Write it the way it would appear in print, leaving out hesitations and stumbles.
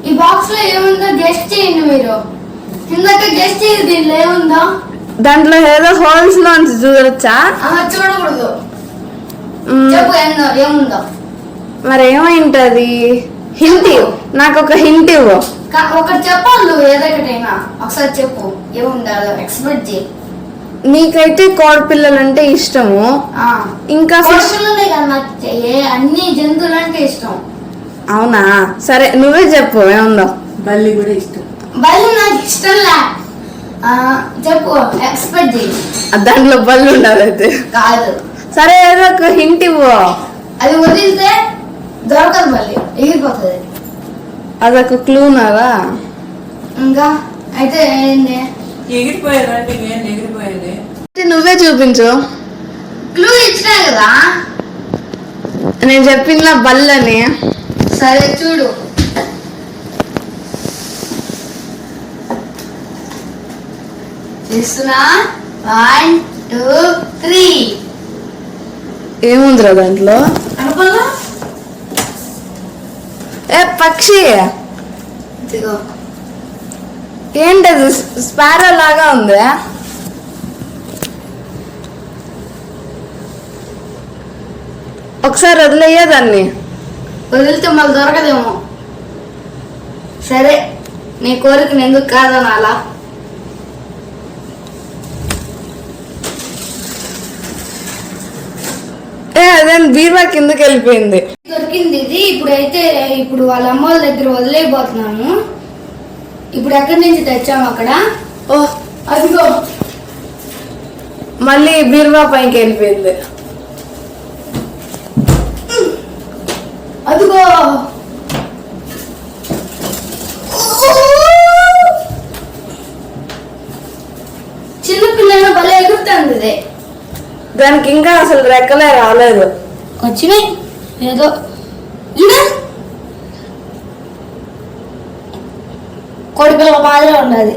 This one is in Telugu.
ఈ బాక్స్ లో ఏముందో గెస్ట్ చేయండి మీరు. ఇందాక గెస్ట్ చేయండి దీంట్లో ఏముందో. దాంట్లో ఏదో హోల్స్ లోంచి చూడొచ్చా? చూడకూడదు. చెప్పు ఏముందో. మరి ఏమైంటది? హింట్ నాకు ఒక హింట్ ఇవ్వు. ఒకటి చెప్పాలి నువ్వు, ఏదొకటైనా ఒకసారి చెప్పు ఏముందో ఎక్స్పెక్ట్ చేయి. నీకైతే కోడి పిల్లలు అంటే ఇష్టము, ఇంకా అన్ని జంతువులు అంటే ఇష్టం. అవునా? సరే నువ్వే చెప్పు ఏముందో. బల్లి కూడా ఇష్టం. బల్లి నాకు ఇష్టంలా. చెప్పు ఎక్స్పెక్ట్ చేయి. దాంట్లో బల్లి ఉండాలి అయితే కాదు. సరే ఏదో ఒక హింట్ ఇవ్వు. అది వదిలితే దొరకదు, మళ్ళీ ఎగిరిపోతుంది. అదొక క్లూ నారా? ఇంకా అయితే ఏంది? ఎగిరిపోయేదంటే ఎగిరిపోయేది. నువ్వే చూపించు. క్లూ ఇచ్చినా కదా నేను చెప్పిందా బల్లని. సరే చూడు. ఇస్తున్నా 1 2 3. ఏముందిరా దాంట్లో? అనుకోలా పక్షి. ఏంటది? స్పారో లాగా ఉంది. ఒకసారి వదిలేయదాన్ని. వదిలితే మళ్ళీ దొరకదేమో. సరే నీ కోరికను ఎందుకు కాదనాలా? అదేం బీరువా కిందకి వెళ్ళిపోయింది. దొరికింది ఇది. ఇప్పుడు వాళ్ళ అమ్మ వాళ్ళ దగ్గర వదిలేయబోతున్నాము. ఇప్పుడు ఎక్కడి నుంచి తెచ్చాము అక్కడ. ఓహ్ అదిగో మళ్ళీ బీరువా పైకి వెళ్ళిపోయింది. అదిగో చిన్నపిల్లలు భలే ఎగురుతుంది. దానికి ఇంకా అసలు రెక్కలే రాలేదు. వచ్చినాయి ఏదో. కోడి పిల్లల మాదిరి ఉండదు.